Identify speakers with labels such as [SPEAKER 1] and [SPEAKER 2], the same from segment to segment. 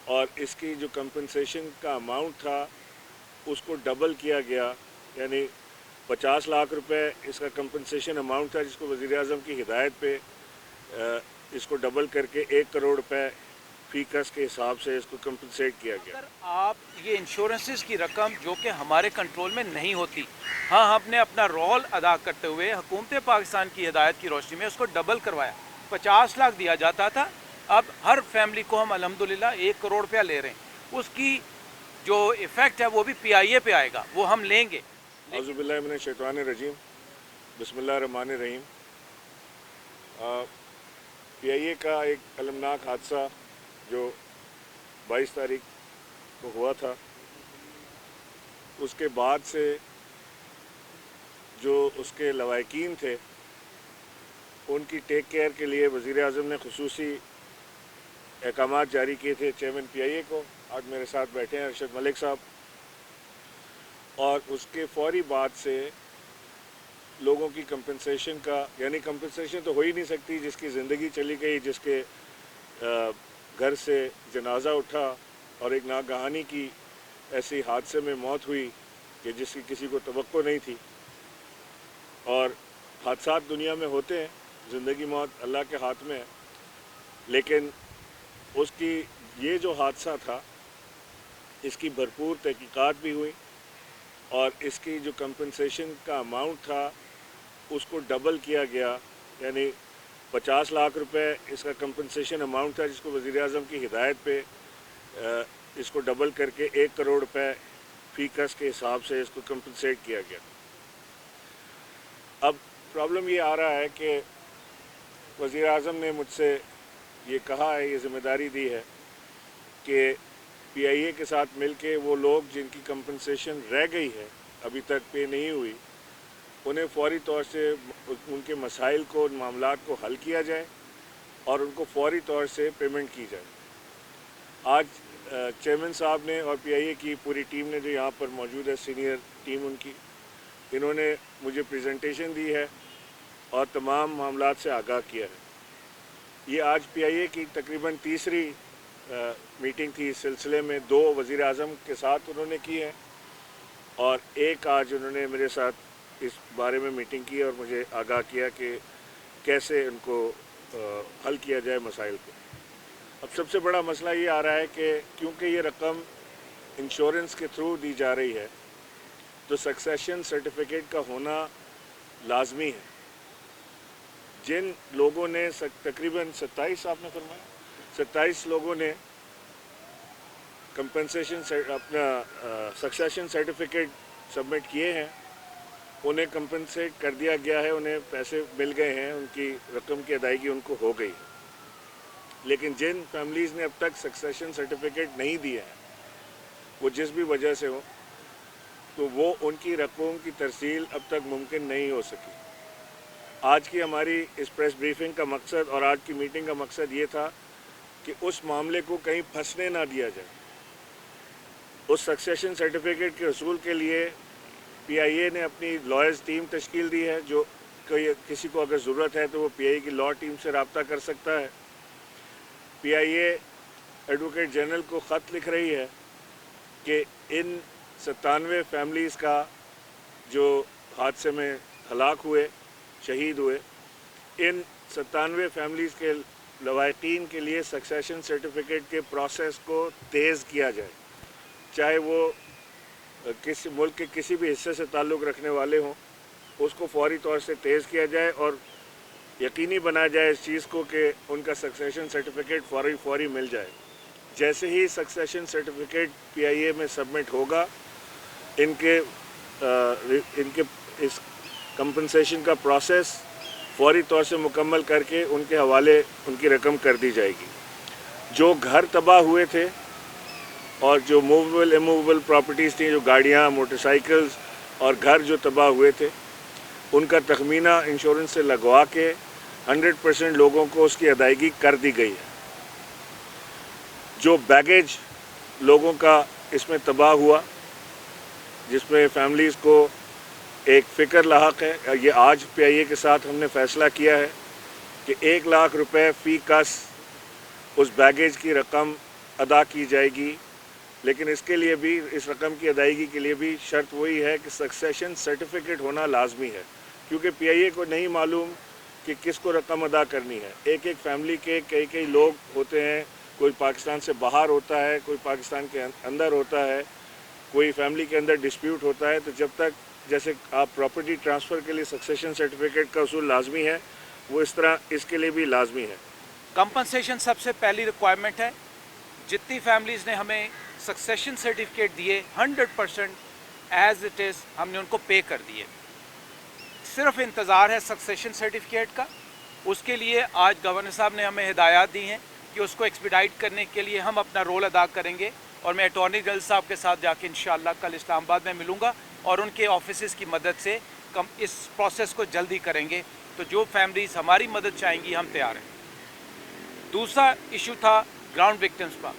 [SPEAKER 1] اور اس کی جو کمپنسیشن کا اماؤنٹ تھا اس کو ڈبل کیا گیا، یعنی 50 لاکھ روپے اس کا کمپنسیشن اماؤنٹ تھا، جس کو وزیر اعظم کی ہدایت پہ اس کو ڈبل کر کے 1 کروڑ روپے فی کس کے حساب سے اس کو کمپنسیٹ کیا گیا۔
[SPEAKER 2] اگر آپ یہ انشورنسز کی رقم جو کہ ہمارے کنٹرول میں نہیں ہوتی، ہاں ہم نے اپنا رول ادا کرتے ہوئے حکومت پاکستان کی ہدایت کی روشنی میں اس کو ڈبل کروایا، 50 لاکھ دیا جاتا تھا، اب ہر فیملی کو ہم الحمدللہ 1 کروڑ روپیہ لے رہے ہیں، اس کی جو ایفیکٹ ہے وہ بھی پی آئی اے پہ آئے گا، وہ ہم لیں گے۔
[SPEAKER 1] اعوذ باللہ من الشیطان الرجیم، بسم اللہ الرحمن الرحیم۔ پی آئی اے کا ایک المناک حادثہ جو 22 تاریخ کو ہوا تھا، اس کے بعد سے جو اس کے لواحقین تھے ان کی ٹیک کیئر کے لیے وزیر اعظم نے خصوصی احکامات جاری کیے تھے چیئرمین پی آئی اے کو۔ آج میرے ساتھ بیٹھے ہیں ارشد ملک صاحب، اور اس کے فوری بعد سے لوگوں کی کمپنسیشن کا، یعنی کمپنسیشن تو ہو ہی نہیں سکتی جس کی زندگی چلی گئی، جس کے گھر سے جنازہ اٹھا اور ایک ناگہانی کی ایسی حادثے میں موت ہوئی کہ جس کی کسی کو توقع نہیں تھی۔ اور حادثات دنیا میں ہوتے ہیں، زندگی موت اللہ کے ہاتھ میں ہے، لیکن اس کی یہ جو حادثہ تھا اس کی بھرپور تحقیقات بھی ہوئی، اور اس کی جو کمپنسیشن کا اماؤنٹ تھا اس کو ڈبل کیا گیا، یعنی 50 لاکھ روپے اس کا کمپنسیشن اماؤنٹ تھا، جس کو وزیر اعظم کی ہدایت پہ اس کو ڈبل کر کے 1 کروڑ روپے فی کس کے حساب سے اس کو کمپنسیٹ کیا گیا۔ اب پرابلم یہ آ رہا ہے کہ وزیر اعظم نے مجھ سے یہ کہا ہے، یہ ذمہ داری دی ہے کہ پی آئی اے کے ساتھ مل کے وہ لوگ جن کی کمپنسیشن رہ گئی ہے ابھی تک پے نہیں ہوئی، انہیں فوری طور سے ان کے مسائل کو، ان معاملات کو حل کیا جائے اور ان کو فوری طور سے پیمنٹ کی جائے۔ آج چیئرمین صاحب نے اور پی آئی اے کی پوری ٹیم نے جو یہاں پر موجود ہے، سینئر ٹیم ان کی، انہوں نے مجھے پریزنٹیشن دی ہے اور تمام معاملات سے آگاہ کیا ہے۔ یہ آج پی آئی اے کی تقریباً تیسری میٹنگ تھی اس سلسلے میں، 2 وزیر اعظم کے ساتھ انہوں نے کی ہے اور ایک آج انہوں نے میرے ساتھ اس بارے میں میٹنگ کی اور مجھے آگاہ کیا کہ کیسے ان کو حل کیا جائے مسائل کو۔ اب سب سے بڑا مسئلہ یہ آ رہا ہے کہ کیونکہ یہ رقم انشورنس کے تھرو دی جا رہی ہے تو سکسیشن سرٹیفکیٹ کا ہونا لازمی ہے۔ جن لوگوں نے تقریباً 27 آپ نے فرمایا 27 لوگوں نے کمپنسیشن اپنا سکسیشن سرٹیفکیٹ سبمٹ کیے ہیں، انہیں کمپنسیٹ کر دیا گیا ہے، انہیں پیسے مل گئے ہیں، ان کی رقم کی ادائیگی ان کو ہو گئی ہے۔ لیکن جن فیملیز نے اب تک سکسیشن سرٹیفکیٹ نہیں دیے ہیں، وہ جس بھی وجہ سے ہو، تو وہ ان کی رقم کی ترسیل اب تک ممکن نہیں ہو سکی۔ آج کی ہماری اس پریس بریفنگ کا مقصد اور آج کی میٹنگ کا مقصد یہ تھا کہ اس معاملے کو کہیں پھنسنے نہ دیا جائے۔ اس سکسیشن سرٹیفکیٹ کے حصول کے لیے پی آئی اے نے اپنی لائرز ٹیم تشکیل دی ہے، جو کسی کو اگر ضرورت ہے تو وہ پی آئی اے کی لا ٹیم سے رابطہ کر سکتا ہے۔ پی آئی اے ایڈوکیٹ جنرل کو خط لکھ رہی ہے کہ ان 97 فیملیز کا جو حادثے میں ہلاک ہوئے، شہید ہوئے، ان 97 فیملیز کے لواحقین کے لیے سکسیشن سرٹیفکیٹ کے پروسیس کو تیز کیا جائے، چاہے وہ کسی ملک کے کسی بھی حصے سے تعلق رکھنے والے ہوں، اس کو فوری طور سے تیز کیا جائے اور یقینی بنایا جائے اس چیز کو کہ ان کا سکسیشن سرٹیفکیٹ فوری مل جائے۔ جیسے ہی سکسیشن سرٹیفکیٹ پی آئی اے میں سبمٹ ہوگا، ان کے اس کمپنسیشن کا پروسیس فوری طور سے مکمل کر کے ان کے حوالے ان کی رقم کر دی جائے گی۔ جو گھر تباہ ہوئے تھے اور جو موویبل اموویبل پراپرٹیز تھیں، جو گاڑیاں، موٹر سائیکلز اور گھر جو تباہ ہوئے تھے، ان کا تخمینہ انشورنس سے لگوا کے 100% لوگوں کو اس کی ادائیگی کر دی گئی ہے۔ جو بیگیج لوگوں کا اس میں تباہ ہوا، جس میں فیملیز کو ایک فکر لاحق ہے، یہ آج پی آئی اے کے ساتھ ہم نے فیصلہ کیا ہے کہ 1 لاکھ روپے فی کس اس بیگیج کی رقم ادا کی جائے گی، لیکن اس کے لیے بھی، اس رقم کی ادائیگی کے لیے بھی شرط وہی ہے کہ سکسیشن سرٹیفکیٹ ہونا لازمی ہے، کیونکہ پی آئی اے کو نہیں معلوم کہ کس کو رقم ادا کرنی ہے. ایک ایک فیملی کے کئی لوگ ہوتے ہیں، کوئی پاکستان سے باہر ہوتا ہے، کوئی پاکستان کے اندر ہوتا ہے، کوئی فیملی کے اندر ڈسپیوٹ ہوتا ہے. تو جب تک جیسے آپ پراپرٹی ٹرانسفر کے لیے سکسیشن سرٹیفکیٹ کا اصول لازمی ہے، وہ اس طرح اس کے لیے بھی لازمی ہے.
[SPEAKER 2] کمپنسیشن سب سے پہلی ریکوائرمنٹ ہے. جتنی فیملیز نے ہمیں سکسیشن سرٹیفکیٹ دیے 100% ایز اٹ از ہم نے ان کو پے کر دیے. صرف انتظار ہے سکسیشن سرٹیفکیٹ کا. اس کے لیے آج گورنر صاحب نے ہمیں ہدایات دی ہیں کہ اس کو ایکسپیڈائٹ کرنے کے لیے ہم اپنا رول ادا کریں گے، اور میں اٹارنی جنرل صاحب کے ساتھ جا کے انشاءاللہ کل اسلام آباد میں ملوں گا اور ان کے آفیسز کی مدد سے اس پروسیس کو جلدی کریں گے. تو جو فیملیز ہماری مدد چاہیں گی ہم تیار ہیں. دوسرا ایشو تھا گراؤنڈ وکٹمز کا،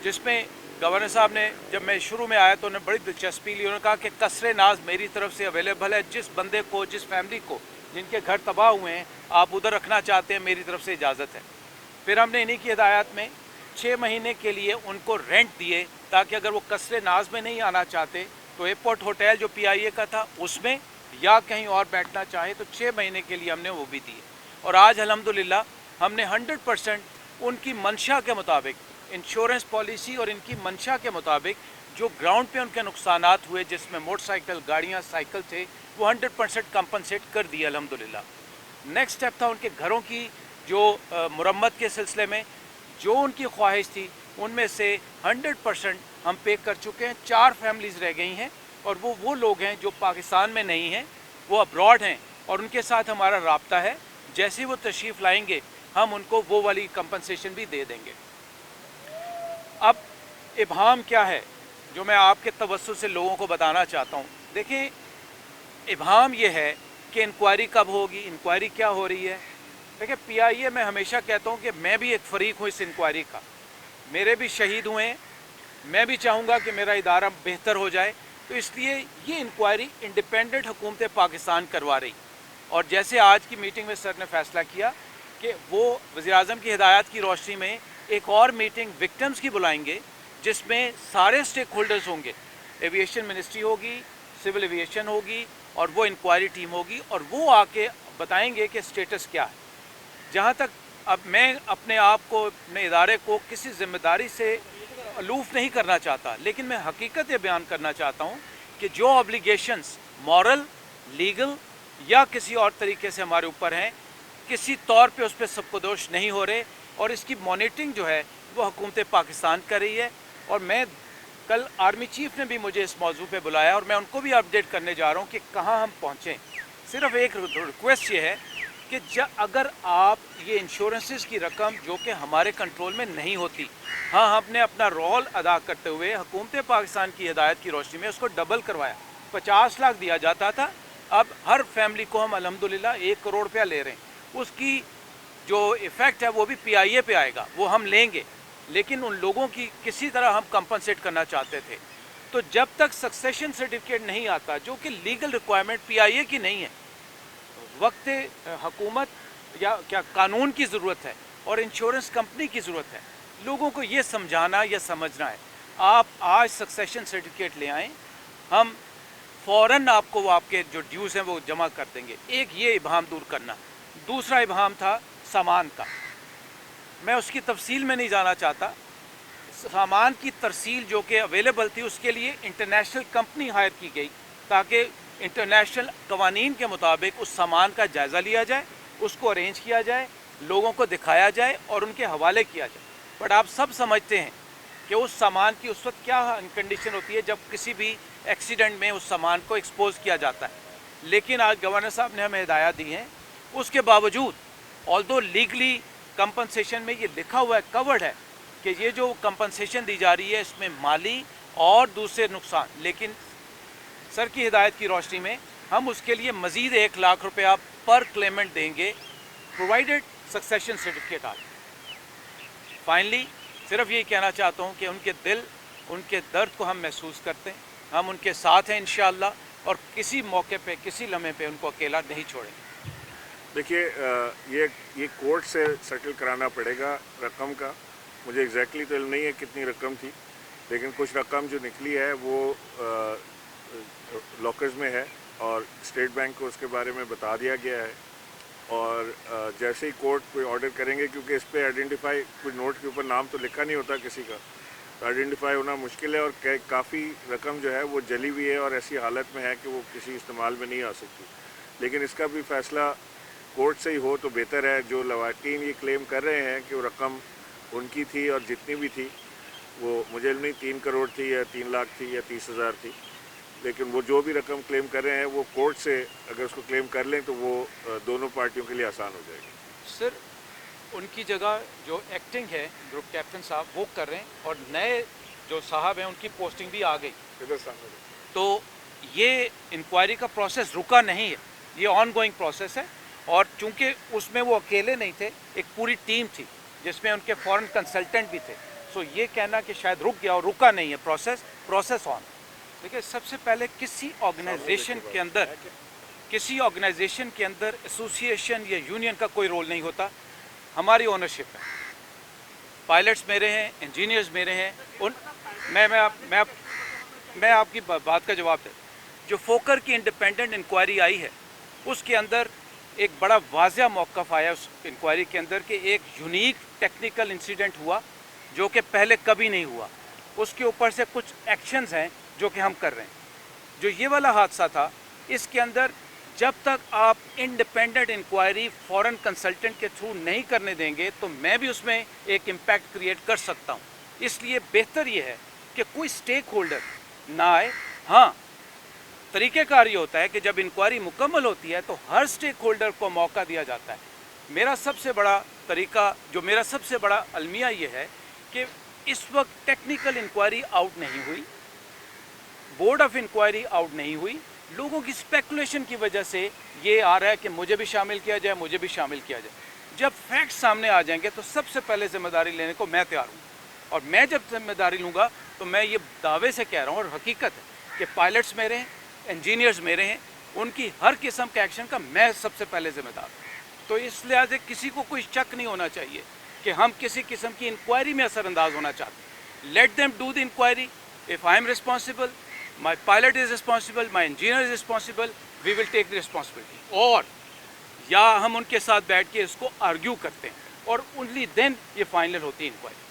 [SPEAKER 2] جس میں گورنر صاحب نے، جب میں شروع میں آیا تو انہوں نے بڑی دلچسپی لی. انہوں نے کہا کہ قصر ناز میری طرف سے اویلیبل ہے، جس بندے کو، جس فیملی کو جن کے گھر تباہ ہوئے ہیں آپ ادھر رکھنا چاہتے ہیں میری طرف سے اجازت ہے. پھر ہم نے انہی کی ہدایات میں 6 مہینے کے لیے ان کو رینٹ دیے، تاکہ اگر وہ قصر ناز میں نہیں آنا چاہتے تو ایئرپورٹ ہوٹل جو پی آئی اے کا تھا اس میں یا کہیں اور بیٹھنا چاہے تو 6 مہینے کے لیے ہم نے وہ بھی دیے. اور آج الحمدللہ ہم نے 100% ان کی منشا کے مطابق، انشورنس پالیسی اور ان کی منشا کے مطابق، جو گراؤنڈ پہ ان کے نقصانات ہوئے جس میں موٹر سائیکل، گاڑیاں، سائیکل تھے، وہ 100% کمپنسیٹ کر دیے الحمدللہ. نیکسٹ اسٹیپ تھا ان کے گھروں کی جو مرمت کے سلسلے میں جو ان کی خواہش تھی، ان میں سے 100% ہم پے کر چکے ہیں. 4 فیملیز رہ گئی ہیں، اور وہ لوگ ہیں جو پاکستان میں نہیں ہیں، وہ ابراڈ ہیں، اور ان کے ساتھ ہمارا رابطہ ہے. جیسے ہی وہ تشریف لائیں گے ہم ان کو وہ والی کمپنسیشن بھی دے دیں گے. اب ابہام کیا ہے جو میں آپ کے توسط سے لوگوں کو بتانا چاہتا ہوں. دیکھیں، ابہام یہ ہے کہ انکوائری کب ہوگی، انکوائری کیا ہو رہی ہے. دیکھیں، پی آئی اے میں ہمیشہ کہتا ہوں کہ میں بھی ایک فریق ہوں اس انکوائری کا. میرے بھی شہید ہوئے ہیں، میں بھی چاہوں گا کہ میرا ادارہ بہتر ہو جائے. تو اس لیے یہ انکوائری انڈیپینڈنٹ حکومت پاکستان کروا رہی. اور جیسے آج کی میٹنگ میں سر نے فیصلہ کیا کہ وہ وزیر اعظم کی ہدایات کی روشنی میں ایک اور میٹنگ وکٹمز کی بلائیں گے، جس میں سارے سٹیک ہولڈرز ہوں گے. ایویشن منسٹری ہوگی، سول ایویشن ہوگی، اور وہ انکوائری ٹیم ہوگی، اور وہ آ کے بتائیں گے کہ سٹیٹس کیا ہے. جہاں تک اب میں اپنے آپ کو، اپنے ادارے کو کسی ذمہ داری سے الوف نہیں کرنا چاہتا، لیکن میں حقیقت یہ بیان کرنا چاہتا ہوں کہ جو آبلیگیشنز مورل، لیگل یا کسی اور طریقے سے ہمارے اوپر ہیں، کسی طور پہ اس پہ سب کو دوش نہیں ہو رہے، اور اس کی مانیٹرنگ جو ہے وہ حکومت پاکستان کر رہی ہے. اور میں کل آرمی چیف نے بھی مجھے اس موضوع پہ بلایا، اور میں ان کو بھی اپڈیٹ کرنے جا رہا ہوں کہ کہاں ہم پہنچیں. صرف ایک ریکویسٹ یہ ہے کہ اگر آپ یہ انشورنسز کی رقم جو کہ ہمارے کنٹرول میں نہیں ہوتی، ہاں ہم نے اپنا رول ادا کرتے ہوئے حکومت پاکستان کی ہدایت کی روشنی میں اس کو ڈبل کروایا. 50 لاکھ دیا جاتا تھا، اب ہر فیملی کو ہم الحمدللہ 1 کروڑ روپیہ لے رہے ہیں. اس کی جو ایفیکٹ ہے وہ بھی پی آئی اے پہ آئے گا، وہ ہم لیں گے، لیکن ان لوگوں کی کسی طرح ہم کمپنسیٹ کرنا چاہتے تھے. تو جب تک سکسیشن سرٹیفکیٹ نہیں آتا، جو کہ لیگل ریکوائرمنٹ پی آئی اے کی نہیں ہے، وقت حکومت یا کیا قانون کی ضرورت ہے اور انشورنس کمپنی کی ضرورت ہے. لوگوں کو یہ سمجھانا یا سمجھنا ہے. آپ آج سکسیشن سرٹیفکیٹ لے آئیں، ہم فوراً آپ کو وہ آپ کے جو ڈیوز ہیں وہ جمع کر دیں گے. ایک یہ ابہام دور کرنا. دوسرا ابہام تھا سامان کا. میں اس کی تفصیل میں نہیں جانا چاہتا. سامان کی ترسیل جو کہ اویلیبل تھی، اس کے لیے انٹرنیشنل کمپنی ہائر کی گئی تاکہ انٹرنیشنل قوانین کے مطابق اس سامان کا جائزہ لیا جائے، اس کو ارینج کیا جائے، لوگوں کو دکھایا جائے اور ان کے حوالے کیا جائے. بٹ آپ سب سمجھتے ہیں کہ اس سامان کی اس وقت کیا کنڈیشن ہوتی ہے جب کسی بھی ایکسیڈنٹ میں اس سامان کو ایکسپوز کیا جاتا ہے. لیکن آج گورنر صاحب نے ہمیں ہدایات دی ہیں، اس کے باوجود آلدو لیگلی کمپنسیشن میں یہ لکھا ہوا ہے، کورڈ ہے، کہ یہ جو کمپنسیشن دی جا رہی ہے اس میں مالی اور دوسرے نقصان، لیکن سر کی ہدایت کی روشنی میں ہم اس کے لیے مزید 1 لاکھ روپیہ پر کلیمنٹ دیں گے، پرووائڈڈ سکسیشن سرٹیفکیٹ آ جائے. فائنلی صرف یہی کہنا چاہتا ہوں کہ ان کے دل، ان کے درد کو ہم محسوس کرتے ہیں، ہم ان کے ساتھ ہیں انشاءاللہ، اور کسی موقع پہ، کسی لمحے پہ ان کو اکیلا نہیں چھوڑیں.
[SPEAKER 1] دیکھیے، یہ کورٹ سے سیٹل کرانا پڑے گا رقم کا. مجھے ایگزیکٹلی تو علم نہیں ہے کتنی رقم تھی، لیکن کچھ رقم جو نکلی ہے وہ لاکرز میں ہے اور اسٹیٹ بینک کو اس کے بارے میں بتا دیا گیا ہے، اور جیسے ہی کورٹ کوئی آرڈر کریں گے، کیونکہ اس پہ آئیڈینٹیفائی کوئی نوٹ کے اوپر نام تو لکھا نہیں ہوتا کسی کا، تو آئیڈینٹیفائی ہونا مشکل ہے، اور کافی رقم جو ہے وہ جلی ہوئی ہے اور ایسی حالت میں ہے کہ وہ کسی استعمال میں نہیں آ سکتی، لیکن اس کا بھی فیصلہ کورٹ سے ہی ہو تو بہتر ہے۔ جو لواحقین یہ کلیم کر رہے ہیں کہ وہ رقم ان کی تھی اور جتنی بھی تھی وہ مجھے نہیں 3 کروڑ تھی یا 3 لاکھ تھی یا 30,000 تھی، لیکن وہ جو بھی رقم کلیم کر رہے ہیں وہ کورٹ سے اگر اس کو کلیم کر لیں تو وہ دونوں پارٹیوں کے لیے آسان ہو جائے گی۔
[SPEAKER 2] سر ان کی جگہ جو ایکٹنگ ہے گروپ کیپٹن صاحب وہ کر رہے ہیں، اور نئے جو صاحب ہیں ان کی پوسٹنگ بھی آ گئی،
[SPEAKER 1] ادھر سامنے
[SPEAKER 2] تو یہ انکوائری کا پروسیس رکا نہیں ہے، یہ آن گوئنگ پروسیس ہے، اور چونکہ اس میں وہ اکیلے نہیں تھے، ایک پوری ٹیم تھی جس میں ان کے فورن کنسلٹنٹ بھی تھے، سو یہ کہنا کہ شاید رک گیا، اور رکا نہیں ہے پروسیس آن۔ دیکھیے سب سے پہلے کسی آرگنائزیشن کے اندر ایسوسیشن یا یونین کا کوئی رول نہیں ہوتا، ہماری اونرشپ ہے، پائلٹس میرے ہیں، انجینئرز میرے ہیں، میں آپ کی بات کا جواب دے، جو فوکر کی انڈیپینڈنٹ انکوائری آئی ہے اس کے اندر ایک بڑا واضح موقف آیا اس انکوائری کے اندر کہ ایک یونیک ٹیکنیکل انسیڈنٹ ہوا جو کہ پہلے کبھی نہیں ہوا، اس کے اوپر سے کچھ ایکشنز ہیں جو کہ ہم کر رہے ہیں۔ جو یہ والا حادثہ تھا اس کے اندر جب تک آپ انڈیپینڈنٹ انکوائری فورن کنسلٹنٹ کے تھرو نہیں کرنے دیں گے تو میں بھی اس میں ایک امپیکٹ کریٹ کر سکتا ہوں، اس لیے بہتر یہ ہے کہ کوئی سٹیک ہولڈر نہ آئے۔ ہاں طریقہ کار یہ ہوتا ہے کہ جب انکوائری مکمل ہوتی ہے تو ہر سٹیک ہولڈر کو موقع دیا جاتا ہے۔ میرا سب سے بڑا طریقہ، جو میرا سب سے بڑا المیہ یہ ہے کہ اس وقت ٹیکنیکل انکوائری آؤٹ نہیں ہوئی، بورڈ آف انکوائری آؤٹ نہیں ہوئی، لوگوں کی اسپیکولیشن کی وجہ سے یہ آ رہا ہے کہ مجھے بھی شامل کیا جائے، مجھے بھی شامل کیا جائے۔ جب فیکٹس سامنے آ جائیں گے تو سب سے پہلے ذمہ داری لینے کو میں تیار ہوں، اور میں جب ذمہ داری لوں گا تو میں یہ دعوے سے کہہ رہا ہوں، اور حقیقت ہے کہ پائلٹس میرے ہیں، انجینئرز میرے ہیں، ان کی ہر قسم کے ایکشن کا میں سب سے پہلے ذمہ دار ہوں۔ تو اس لحاظ سے کسی کو کوئی شک نہیں ہونا چاہیے کہ ہم کسی قسم کی انکوائری میں اثر انداز ہونا چاہتے ہیں۔ Let them do the inquiry, if I am responsible, my pilot is responsible, my engineer is responsible, we will take the responsibility, اور یا ہم ان کے ساتھ بیٹھ کے اس کو آرگیو کرتے ہیں، اور اونلی دین یہ فائنل ہوتی ہے انکوائری۔